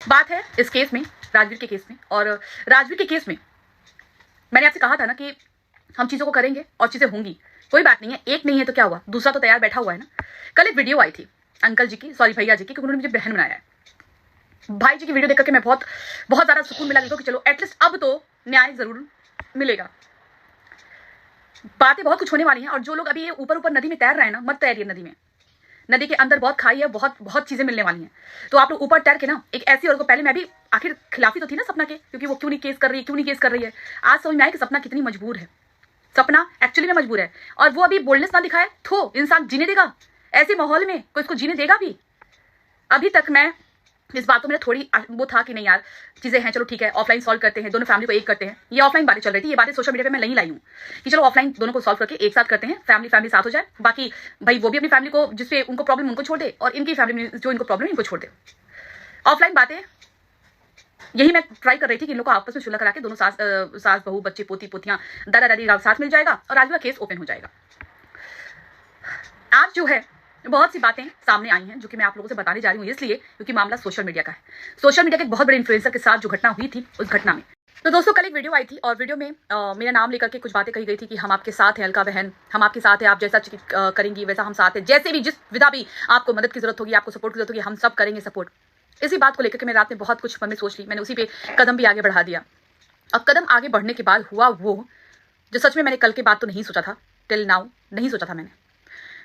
बात है इस केस में, राजवीर के केस में। और राजवीर के केस में मैंने आपसे कहा था ना कि हम चीज़ों को करेंगे और चीज़ें होंगी। कोई बात नहीं है, एक नहीं है तो क्या हुआ, दूसरा तो तैयार बैठा हुआ है ना। कल एक वीडियो आई थी अंकल जी की, सॉरी भैया जी की, क्योंकि उन्होंने मुझे बहन बनाया है। भाई जी की वीडियो देख करके मैं बहुत बहुत ज़्यादा सुकून मिला कि चलो एटलीस्ट अब तो न्याय ज़रूर मिलेगा। बातें बहुत कुछ होने वाली हैं, और जो लोग अभी ये ऊपर ऊपर नदी में तैर रहे हैं ना, मत तैरिए नदी में। नदी के अंदर बहुत खाई है, बहुत बहुत चीजें मिलने वाली हैं। तो आप लोग ऊपर तैर के ना एक ऐसी औरत को, पहले मैं भी आखिर खिलाफी तो थी ना सपना के, क्योंकि वो क्यों नहीं केस कर रही है, क्यों नहीं केस कर रही है। आज समझ में आया कि सपना कितनी मजबूर है। सपना एक्चुअली में मजबूर है, और वो अभी बोल्डनेस ना दिखाए तो इंसान जीने देगा ऐसे माहौल में, कोई इसको जीने देगा भी। अभी तक मैं इस बातों में थोड़ी वो था कि नहीं यार, चीजें हैं, चलो ठीक है ऑफलाइन सॉल्व करते हैं, दोनों फैमिली को एक करते हैं। ये ऑफलाइन बातें चल रही थी, ये बातें सोशल मीडिया पे मैं नहीं लाई हूँ कि चलो ऑफलाइन दोनों को सॉल्व करके एक साथ करते हैं, फैमिली फैमिली साथ हो जाए। बाकी भाई वो भी अपनी फैमिली को, जिससे उनको प्रॉब्लम उनको छोड़ दे, और इनकी फैमिली में जो इनको प्रॉब्लम इनको छोड़ दे। ऑफलाइन बातें यही मैं ट्राई कर रही थी कि इन लोग को आपस में सुलह करा के दोनों सास बहू, बच्चे, पोती पोतियां, दादा दादी साथ मिल जाएगा और आज का केस ओपन हो जाएगा। आज जो है बहुत सी बातें सामने आई हैं जो कि मैं आप लोगों से बताने जा रही हूँ, इसलिए क्योंकि मामला सोशल मीडिया का है। सोशल मीडिया के एक बहुत बड़े इन्फ्लुएंसर के साथ जो घटना हुई थी, उस घटना में तो दोस्तों कल एक वीडियो आई थी, और वीडियो में मेरा नाम लेकर के कुछ बातें कही गई थी कि हम आपके साथ हैं अलका बहन, हम आपके साथ हैं, आप जैसा करेंगी वैसा हम साथ हैं, जैसे भी जिस विधा भी आपको मदद की जरूरत होगी, आपको सपोर्ट की जरूरत होगी, हम सब करेंगे सपोर्ट। इसी बात को लेकर के मैं रात में बहुत कुछ मन में सोच ली, मैंने उसी पे कदम भी आगे बढ़ा दिया। और कदम आगे बढ़ने के बाद हुआ वो जो सच में मैंने कल के बाद तो नहीं सोचा था, टिल नाउ नहीं सोचा था मैंने।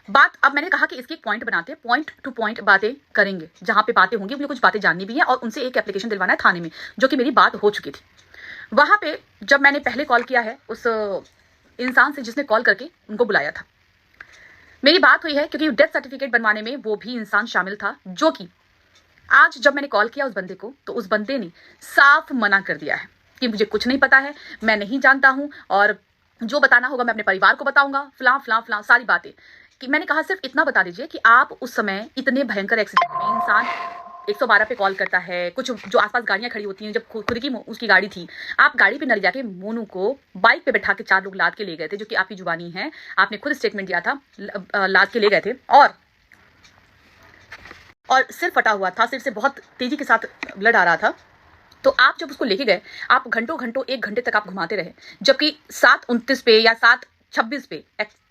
बात अब मैंने कहा कि इसकी एक पॉइंट बनाते हैं, पॉइंट टू पॉइंट बातें करेंगे, जहां पे बातें होंगी मुझे कुछ बातें जाननी भी है, और उनसे एक एप्लीकेशन दिलवाना है थाने में, जो कि मेरी बात हो चुकी थी। वहां पे जब मैंने पहले कॉल किया है उस इंसान से जिसने कॉल करके उनको बुलाया था, मेरी बात हुई है, क्योंकि डेथ सर्टिफिकेट बनवाने में वो भी इंसान शामिल था, जो कि आज जब मैंने कॉल किया उस बंदे को, तो उस बंदे ने साफ मना कर दिया है कि मुझे कुछ नहीं पता है, मैं नहीं जानता हूं, और जो बताना होगा मैं अपने परिवार को बताऊंगा, फलां फलां फलां सारी बातें। कि मैंने कहा सिर्फ इतना बता दीजिए कि आप उस समय इतने भयंकर एक्सीडेंट में, इंसान 112 पे कॉल करता है, कुछ जो आसपास गाड़ियां खड़ी होती हैं, जब खुद की उसकी गाड़ी थी, आप गाड़ी पे न ले जाके मोनू को बाइक पे बैठा के 4 लोग लाद के ले गए थे, जो कि आपकी जुबानी है, आपने खुद स्टेटमेंट दिया था, लाद के ले गए थे, और सिर फटा हुआ था, सिर से बहुत तेजी के साथ ब्लड आ रहा था। तो आप जब उसको लेके गए, आप घंटों 1 घंटे तक आप घुमाते रहे, जबकि 7:29 पे या 7:26 पे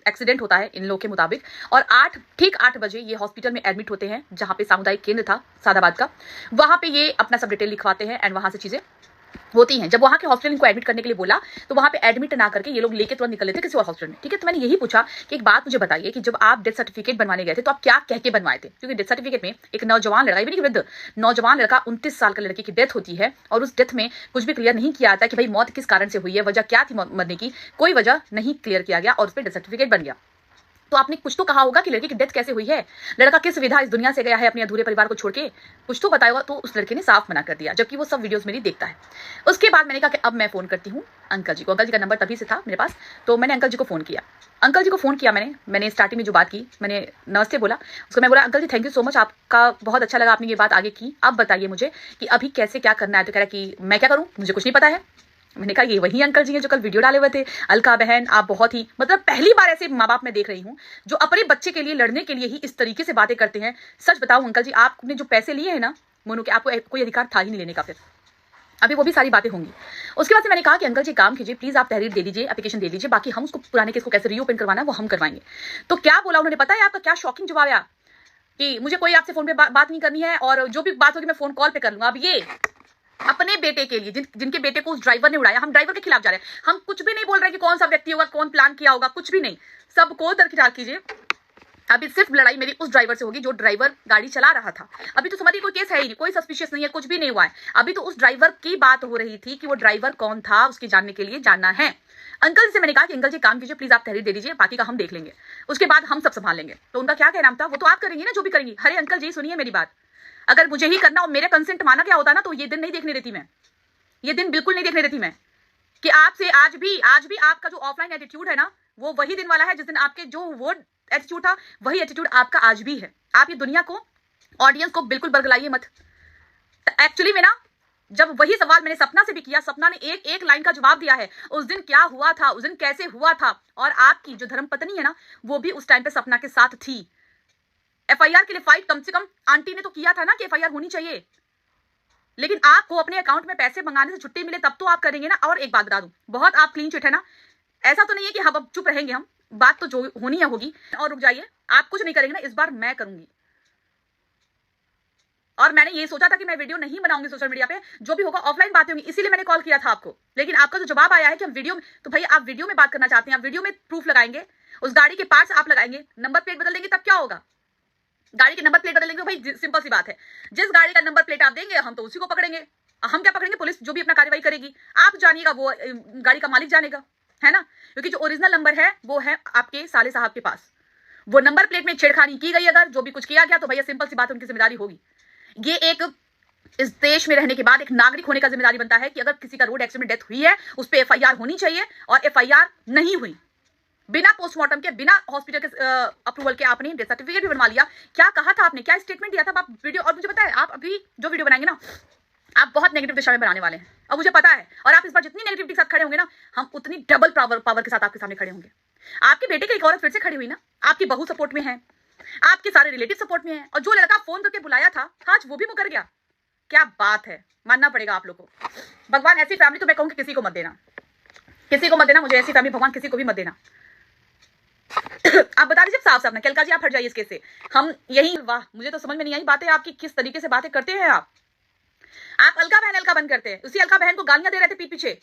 एक्सीडेंट होता है इन लोगों के मुताबिक, और ठीक 8 बजे ये हॉस्पिटल में एडमिट होते हैं, जहां पे सामुदायिक केंद्र था सादाबाद का, वहां पे ये अपना सब डिटेल लिखवाते हैं, एंड वहां से चीजें होती हैं। जब वहां के हॉस्पिटल इनको एडमिट करने के लिए बोला, तो वहां पे एडमिट ना करके ये लोग लेके तुरंत निकल लेते किसी और हॉस्पिटल में, ठीक है। तो मैंने यही पूछा कि एक बात मुझे बताइए कि जब आप डेथ सर्टिफिकेट बनवाने गए थे, तो आप क्या कह के बनवाए थे, क्योंकि डेथ सर्टिफिकेट में एक नौजवान लड़का, भी नहीं वृद्ध, नौजवान लड़का 29 साल का लड़के की डेथ होती है, और उस डेथ में कुछ भी क्लियर नहीं किया जाता कि भाई मौत किस कारण से हुई है, वजह क्या थी मरने की, कोई वजह नहीं क्लियर किया गया, और उस पर डेथ सर्टिफिकेट बन गया। तो आपने कुछ तो कहा होगा कि लड़के की डेथ कैसे हुई है, लड़का किस विधा इस दुनिया से गया है अपने अधूरे परिवार को छोड़ के, कुछ तो बताया होगा। तो उस लड़के ने साफ मना कर दिया, जबकि वो सब वीडियोस मेरी देखता है। उसके बाद मैंने कहा कि अब मैं फोन करती हूँ अंकल जी को। अंकल जी का नंबर तभी से था मेरे पास, तो मैंने अंकल जी को फोन किया। अंकल जी को फोन किया मैंने स्टार्टिंग में जो बात की, मैंने नमस्ते बोला उसको, मैं बोला uncle ji thank you so much, आपका बहुत अच्छा लगा, आपने ये बात आगे की, अब बताइए मुझे कि अभी कैसे क्या करना है। तो कह रहा कि मैं क्या करूँ, मुझे कुछ नहीं पता है। मैंने कहा ये वही अंकल जी हैं जो कल वीडियो डाले हुए थे, अलका बहन आप बहुत ही, मतलब पहली बार ऐसे माँ बाप मैं देख रही हूँ जो अपने बच्चे के लिए लड़ने के लिए ही इस तरीके से बातें करते हैं। सच बताऊं अंकल जी, आपने जो पैसे लिए हैं ना मोनू के, आपको कोई अधिकार था ही नहीं लेने का। फिर अभी वो भी सारी बातें होंगी। उसके बाद से मैंने कहा कि अंकल जी काम कीजिए प्लीज, आप तहरीर दे दीजिए, एप्लीकेशन दे दीजिए, बाकी हम उसको पुराने केस को कैसे रीओपन करवाना है वो हम करवाएंगे। तो क्या बोला उन्होंने पता है आपका, क्या शॉकिंग जवाब आया कि मुझे कोई आपसे फोन पे बात नहीं करनी है, और जो भी बात होगी मैं फोन कॉल पे कर लूंगा। अब ये अपने बेटे के लिए, जिनके बेटे को उस ड्राइवर ने उड़ाया, हम ड्राइवर के खिलाफ जा रहे हैं, हम कुछ भी नहीं बोल रहे कि कौन सा व्यक्ति होगा, कौन प्लान किया होगा, कुछ भी नहीं, सबको दरकिनार कीजिए। अभी सिर्फ लड़ाई मेरी उस ड्राइवर से होगी जो ड्राइवर गाड़ी चला रहा था। अभी तो समझिए कोई केस है ही नहीं, कोई सस्पिशियस नहीं है, कुछ भी नहीं हुआ है। अभी तो उस ड्राइवर की बात हो रही थी कि वो ड्राइवर कौन था, उसके जानने के लिए जानना है। अंकल से मैंने कहा कि अंकल जी काम कीजिए प्लीज, आप तहरीर दे दीजिए, बाकी का हम देख लेंगे, उसके बाद हम सब संभाल लेंगे। तो उनका क्या कहना था, वो तो आप करेंगे ना जो भी करेंगी। अरे अंकल जी सुनिए मेरी बात, अगर मुझे ही करना और मेरे कंसेंट माना क्या होता ना, तो ये दिन नहीं देखने देती मैं, ये दिन बिल्कुल नहीं देखने देती मैं कि आपसे आज भी आपका जो ऑफलाइन एटीट्यूड है ना, वो वही दिन वाला है जिस दिन आपके जो वो एटीट्यूड था, वही एटीट्यूड आपका आज भी है। आप ये दुनिया को, ऑडियंस को बिल्कुल बरगलाइए मत। एक्चुअली में ना, जब वही सवाल मैंने सपना से भी किया, सपना ने एक लाइन का जवाब दिया है, उस दिन क्या हुआ था, उस दिन कैसे हुआ था, और आपकी जो धर्मपत्नी है ना, वो भी उस टाइम पे सपना के साथ थी। एफआईआर के लिए फाइट कम से कम आंटी ने तो किया था ना कि एफआईआर होनी चाहिए। लेकिन आपको अपने अकाउंट में पैसे मंगाने से छुट्टी मिले तब तो आप करेंगे ना। और एक बात बता दूं, बहुत आप क्लीन चिट है ना, ऐसा तो नहीं है कि हम अब चुप रहेंगे, हम बात तो जो होनी है होगी। और रुक जाइए, आप कुछ नहीं करेंगे ना, इस बार मैं करूंगी। और मैंने ये सोचा था कि मैं वीडियो नहीं बनाऊंगी सोशल मीडिया पे, जो भी होगा ऑफलाइन बातें होंगी, इसीलिए मैंने कॉल किया था आपको। लेकिन आपका जो जवाब आया है कि हम वीडियो में, तो भाई आप वीडियो में बात करना चाहते हैं, आप वीडियो में प्रूफ लगाएंगे, उस गाड़ी के पार्ट्स आप लगाएंगे, नंबर प्लेट बदल देंगे, तब क्या होगा? गाड़ी की नंबर प्लेट बदलेंगे, भाई सिंपल सी बात है, जिस गाड़ी का नंबर प्लेट आप देंगे हम तो उसी को पकड़ेंगे। हम क्या पकड़ेंगे? पुलिस जो भी अपना कार्रवाई करेगी, आप जानिएगा, वो गाड़ी का मालिक जानेगा, है ना। क्योंकि जो ओरिजिनल नंबर है वो है आपके साले साहब के पास। वो नंबर प्लेट में छेड़खानी की गई, अगर जो भी कुछ किया गया, तो भैया सिंपल सी बात है, उनकी जिम्मेदारी होगी। ये एक इस देश में रहने के बाद एक नागरिक होने का जिम्मेदारी बनता है कि अगर किसी का रोड एक्सीडेंट में डेथ हुई है, उस पर एफआईआर होनी चाहिए। और एफआईआर नहीं हुई, बिना पोस्टमार्टम के, बिना हॉस्पिटल के अप्रूवल के आपने डेथ सर्टिफिकेट भी बनवा लिया। क्या कहा था आपने, क्या स्टेटमेंट दिया था आप वीडियो? और मुझे पता है आप अभी जो वीडियो बनाएंगे ना, आप बहुत नेगेटिव दिशा में बनाने वाले हैं, और मुझे पता है। और आप इस बार जितनी नेगेटिविटी के साथ खड़े होंगे ना, हम उतनी डबल पावर के साथ आपके सामने खड़े होंगे। आपके बेटे की एक औरत फिर से खड़ी हुई ना, आपकी बहू सपोर्ट में है, आपके सारे रिलेटिव सपोर्ट में है, और जो लड़का फोन करके बुलाया था आज वो भी मुकर गया। क्या बात है, मानना पड़ेगा आप लोग को। भगवान ऐसी फैमिली तो मैं कहूंगी किसी को मत देना, किसी को मत देना, मुझे ऐसी फैमिली भगवान किसी को भी मत देना। आप बता दीजिए साफ साफ ना, केलका जी आप हट जाइए इस केस से। हम यही, वाह मुझे तो समझ में नहीं आई बातें आपकी, किस तरीके से बातें करते हैं आप अलका बहन करते हैं। उसी अलका बहन को गालियां दे रहे थे पीठ पीछे,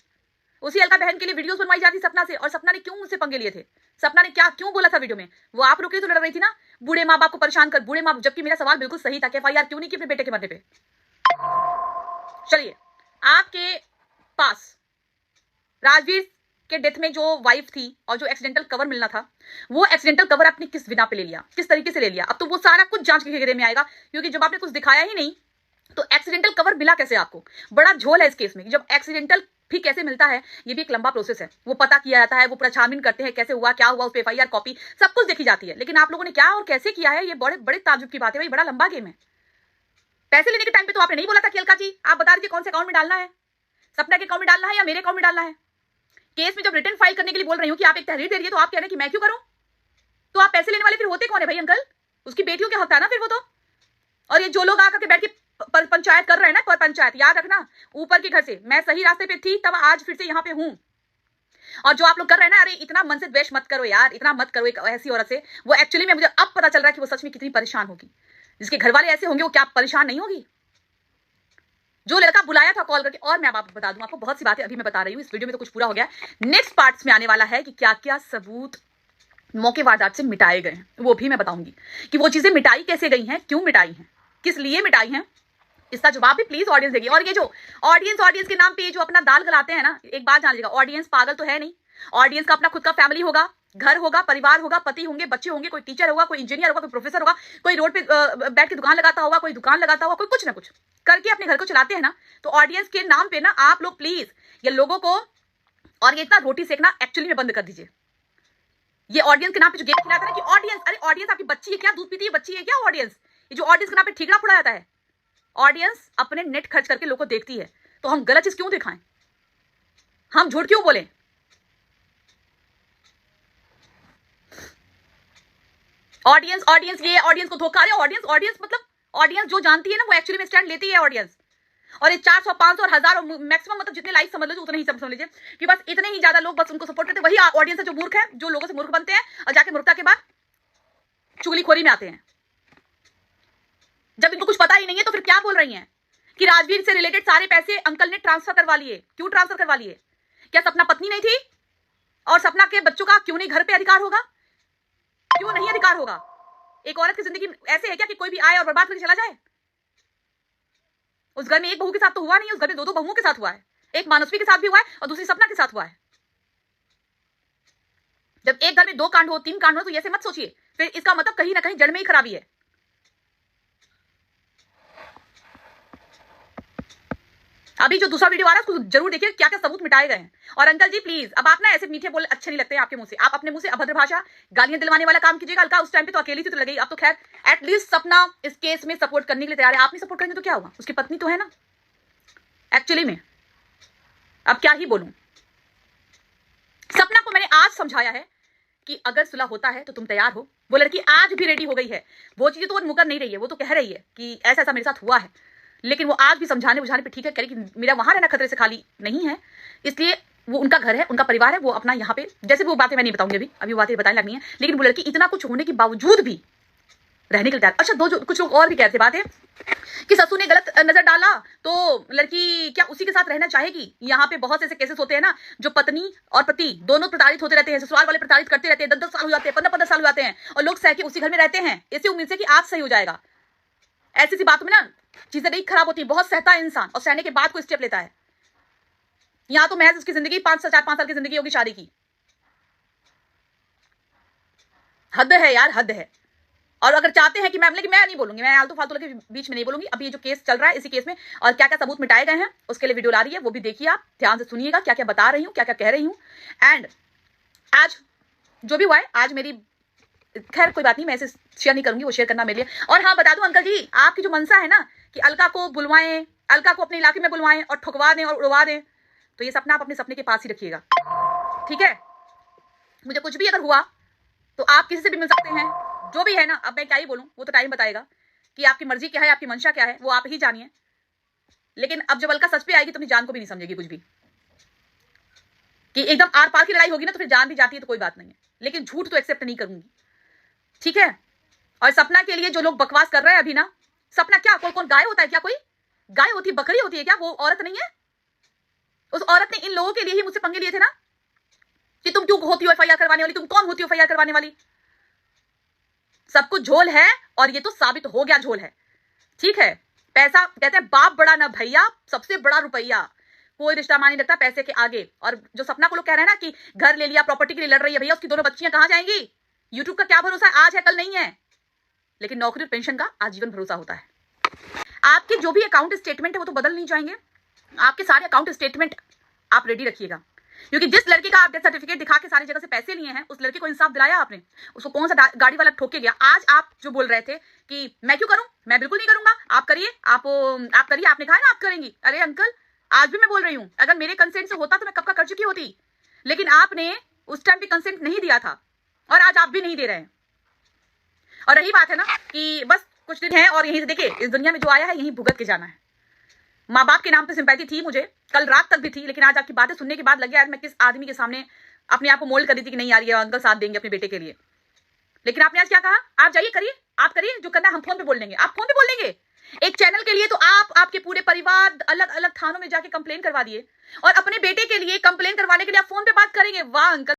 उसी अलका बहन के लिए वीडियोस बनवाई जाती सपना से। और सपना ने क्यों मुझसे पंगे लिए थे? सपना ने क्या क्यों बोला था वीडियो में? वो आप लोग के लिए तो लड़ रही थी ना, बूढ़े माँ बाप को परेशान कर, बूढ़े माँ, जबकि मेरा सवाल बिल्कुल सही था कि एफआईआर क्यों नहीं की अपने बेटे के मरने पे? चलिए, आपके पास राजवीर के डेथ में जो वाइफ थी और जो एक्सीडेंटल कवर मिलना था, वो एक्सीडेंटल कवर आपने किस बिना पे ले लिया, किस तरीके से ले लिया? अब तो वो सारा कुछ जांच के घेरे में आएगा, क्योंकि जब आपने कुछ दिखाया ही नहीं तो एक्सीडेंटल कवर मिला कैसे आपको? बड़ा झोल है इस केस में। जब एक्सीडेंटल भी कैसे मिलता है, ये भी एक लंबा प्रोसेस है, वो पता किया जाता है, वो पूरा छानबीन करते हैं, कैसे हुआ, क्या हुआ, उस पे एफआईआर कॉपी सब कुछ देखी जाती है। लेकिन आप लोगों ने क्या और कैसे किया है, ये बड़े बड़े ताज्जुब की बात है भाई, बड़ा लंबा गेम है। पैसे लेने के टाइम पे तो आपने नहीं बोला था कि अलका जी आप बता दीजिए कौन से अकाउंट में डालना है, सपना के अकाउंट में डालना है या मेरे अकाउंट में डालना है। केस में जब रिटर्न फाइल करने के लिए बोल रही हूँ कि आप एक तहरीर दे रही है, तो आप कह रहे हैं कि मैं क्यों करूं? तो आप पैसे लेने वाले फिर होते कौन है भाई? अंकल, उसकी बेटियों के हक था ना फिर वो तो। और ये जो लोग आकर के बैठ के पंचायत कर रहे हैं ना, पर पंचायत, याद रखना, ऊपर के घर से मैं सही रास्ते पे थी तब आज फिर से यहाँ पे हूँ। और जो आप लोग कर रहे हैं ना, अरे इतना मन से द्वेष मत करो यार, इतना मत करो एक ऐसी औरत से। वो एक्चुअली में मुझे अब पता चल रहा है कि वो सच में कितनी परेशान होगी। जिसके घर वाले ऐसे होंगे वो क्या परेशान नहीं होगी? जो लड़का बुलाया था कॉल करके। और मैं आपको बता दूं, आपको बहुत सी बातें अभी मैं बता रही हूँ, इस वीडियो में तो कुछ पूरा हो गया, नेक्स्ट पार्ट्स में आने वाला है कि क्या क्या सबूत मौके वारदात से मिटाए गए हैं, वो भी मैं बताऊंगी कि वो चीजें मिटाई कैसे गई हैं, क्यों मिटाई हैं, किस लिए मिटाई हैं, इसका जवाब भी प्लीज ऑडियंस देगी। और ये जो ऑडियंस के नाम पे जो अपना दाल गलाते हैं ना, एक बात जान लीजिएगा, ऑडियंस पागल तो है नहीं। ऑडियंस का अपना खुद का फैमिली होगा, घर होगा, परिवार होगा, पति होंगे, बच्चे होंगे, कोई टीचर होगा, कोई इंजीनियर होगा, कोई प्रोफेसर होगा, कोई रोड पे बैठ के दुकान लगाता होगा, कोई दुकान लगाता होगा, कोई कुछ ना कुछ करके अपने घर को चलाते हैं ना। तो ऑडियंस के नाम पे ना आप लोग प्लीज ये लोगों को, और ये इतना रोटी सेकना एक्चुअली में बंद कर दीजिए। ये ऑडियंस के नाम पे जो गेम खिलाता है ना कि ऑडियंस, अरे ऑडियंस आपकी बच्ची है क्या, दूध पीती है बच्ची है क्या ऑडियंस? ये जो ऑडियंस के नाम पे ठीकरा फोड़ा जाता है, ऑडियंस अपने नेट खर्च करके लोगों को देखती है, तो हम गलत चीज क्यों दिखाएं, हम झूठ क्यों बोलें? ऑडियंस ये ऑडियंस को धोखा रहे। ऑडियंस मतलब ऑडियंस जो जानती है ना, वो एक्चुअली में स्टैंड लेती है ऑडियंस। और ये 400, 500 और 1000 मैक्सिमम, मतलब जितने लाइक समझ लीजिए उतने ही समझ लीजिए कि बस इतने ही ज्यादा लोग बस उनको सपोर्ट करते हैं। वही ऑडियंस है जो मूर्ख है, जो लोगों से मूर्ख बनते हैं और जाके मूर्खता के बाद चुगलीखोरी में आते हैं। जब इनको कुछ पता ही नहीं है तो फिर क्या बोल रही हैं कि राजवीर से रिलेटेड सारे पैसे अंकल ने ट्रांसफर करवा लिए। क्यों ट्रांसफर करवा लिए? क्या सपना पत्नी नहीं थी? और सपना के बच्चों का क्यों नहीं घर पे अधिकार होगा? क्यों नहीं अधिकार होगा? एक औरत की जिंदगी ऐसे है क्या कि कोई भी आए और बर्बाद करके चला जाए? उस घर में एक बहू के साथ तो हुआ नहीं, उस घर में 2-2 बहुओं के साथ हुआ है। एक मानसवी के साथ भी हुआ है और दूसरी सपना के साथ हुआ है। जब एक घर में 2 कांड हो, 3 कांड हो, तो ऐसे मत सोचिए, फिर इसका मतलब कहीं ना कहीं जड़ में ही खराबी है। अभी जो दूसरा वीडियो आ रहा है उसको जरूर देखिए, क्या क्या सबूत मिटाए गए हैं। और अंकल जी प्लीज, अब आप ना ऐसे मीठे बोले अच्छे नहीं लगते आपके मुंह से, आप अपने मुंह से अभद्र भाषा गालियां दिलवाने वाला काम कीजिएगा। अलका उस टाइम पे तो अकेली थी तो लगेगी, अब तो खैर एटलीस्ट सपना इस केस में सपोर्ट करने के लिए तैयार है। आप नहीं सपोर्ट करेंगे तो क्या हुआ, उसकी पत्नी तो है ना एक्चुअली में। अब क्या ही बोलूं, सपना को मैंने आज समझाया है कि अगर सुलह होता है तो तुम तैयार हो। वो लड़की आज भी रेडी हो गई है, वो चीजें तो वो मुकर नहीं रही है, वो तो कह रही है कि ऐसा ऐसा मेरे साथ हुआ है। लेकिन वो आज भी समझाने बुझाने पे ठीक है, कह रही कि मेरा वहां रहना खतरे से खाली नहीं है, इसलिए वो उनका घर है, उनका परिवार है, वो अपना यहाँ पे, जैसे वो बातें मैं नहीं बताऊंगी अभी वो बातें बताने लगनी है, लेकिन वो लड़की इतना कुछ होने के बावजूद भी रहने के लिए तैयार। अच्छा, कुछ लोग और भी कहते बातें कि ससुर ने गलत नजर डाला तो लड़की क्या उसी के साथ रहना चाहेगी। यहाँ पे बहुत से ऐसे केसेस होते हैं ना, जो पत्नी और पति दोनों प्रताड़ित होते रहते हैं, ससुराल वाले प्रताड़ित करते रहते हैं, 10-10 साल हो जाते हैं, 15-15 साल हो जाते हैं, और लोग सह के उसी घर में रहते हैं इसी उम्मीद से कि आज सही हो जाएगा। ऐसी सी बातों में ना चीजें नहीं खराब होती, बहुत सहता है इंसान और सहने के बाद कोई स्टेप लेता है। यहाँ तो महज उसकी जिंदगी 4-5 साल की जिंदगी होगी शादी की। हद है यार, हद है। और अगर चाहते हैं कि मैं नहीं बोलूंगी, मैं आलतू फालतू के बीच में नहीं बोलूंगी। अभी ये जो केस चल रहा है, इसी केस में और क्या क्या सबूत मिटाए गए हैं उसके लिए वीडियो ला रही है, वो भी देखिए, आप ध्यान से सुनिएगा क्या क्या बता रही हूँ, क्या क्या कह रही हूँ। एंड आज जो भी हुआ है, आज मेरी खैर कोई बात नहीं, मैं इसे शेयर नहीं करूंगी, वो शेयर करना मेरे लिए। और हाँ, बता दूं अंकल जी, आपकी जो मनसा है ना कि अलका को बुलवाएं, अलका को अपने इलाके में बुलवाएं और ठुकवा दें और उड़वा दें, तो ये सपना आप अपने सपने के पास ही रखिएगा, ठीक है। मुझे कुछ भी अगर हुआ तो आप किसी से भी मिल सकते हैं, जो भी है ना। अब मैं क्या ही बोलूं, वो तो टाइम बताएगा कि आपकी मर्जी क्या है, आपकी मंशा क्या है, वो आप ही जानिए। लेकिन अब जब अलका सच पे आएगी तो अपनी जान को भी नहीं समझेगी कुछ भी, कि एकदम आर पार की लड़ाई होगी ना तो फिर जान भी जाती है तो कोई बात नहीं है, लेकिन झूठ तो एक्सेप्ट नहीं करूंगी, ठीक है। और सपना के लिए जो लोग बकवास कर रहे हैं अभी ना, सपना क्या कौन गाय होता है क्या? कोई गाय होती है, बकरी होती है क्या? वो औरत नहीं है? उस औरत ने इन लोगों के लिए ही मुझसे पंगे लिए थे ना, कि तुम क्यों होती हो एफआईआर करवाने वाली, तुम कौन होती हो एफआईआर करवाने वाली। सब कुछ झोल है और ये तो साबित हो गया झोल है, ठीक है। पैसा कहते हैं बाप बड़ा ना भैया, सबसे बड़ा रुपया, कोई रिश्ता मानी लगता पैसे के आगे। और जो सपना को लोग कह रहे हैं ना कि घर ले लिया, प्रॉपर्टी के लिए लड़ रही है, भैया उसकी दोनों बच्चियां कहां जाएंगी? यूट्यूब का क्या भरोसा है, आज है कल नहीं है, लेकिन नौकरी और पेंशन का आजीवन भरोसा होता है। आपके जो भी अकाउंट स्टेटमेंट है वो तो बदल नहीं जाएंगे, आपके सारे अकाउंट स्टेटमेंट आप रेडी रखिएगा, क्योंकि जिस लड़के का आप डेथ सर्टिफिकेट दिखा के सारी जगह से पैसे लिए हैं, उस लड़के को इंसाफ दिलाया आपने? उसको कौन सा गाड़ी वाला ठोक के गया? आज आप जो बोल रहे थे कि मैं क्यों करूं, मैं बिल्कुल नहीं करूंगा, आप करिए, आप करिए, आपने कहा ना आप करेंगी। अरे अंकल, आज भी मैं बोल रही हूं, अगर मेरे कंसेंट से होता तो मैं कब का कर चुकी होती, लेकिन आपने उस टाइम भी कंसेंट नहीं दिया था और आज आप भी नहीं दे रहे हैं। और रही बात है ना कि बस कुछ दिन है और यहीं से देखिए, इस दुनिया में जो आया है यहीं भुगत के जाना है। माँ बाप के नाम पे सिंपैथी थी मुझे, कल रात तक भी थी, लेकिन आज आपकी बातें सुनने के बाद लग गया आज मैं किस आदमी के सामने अपने आप को मोल्ड कर दी थी कि नहीं यार ये अंकल साथ देंगे अपने बेटे के लिए। लेकिन आपने आज क्या कहा? आप जाइए, करिए, आप करिए, जो करना है हम फोन पे बोल लेंगे। आप फोन पे बोल लेंगे एक चैनल के लिए, तो आप आपके पूरे परिवार अलग अलग थानों में जाके कंप्लेन करवा दिए, और अपने बेटे के लिए कंप्लेन करवाने के लिए आप फोन पे बात करेंगे। वाह अंकल।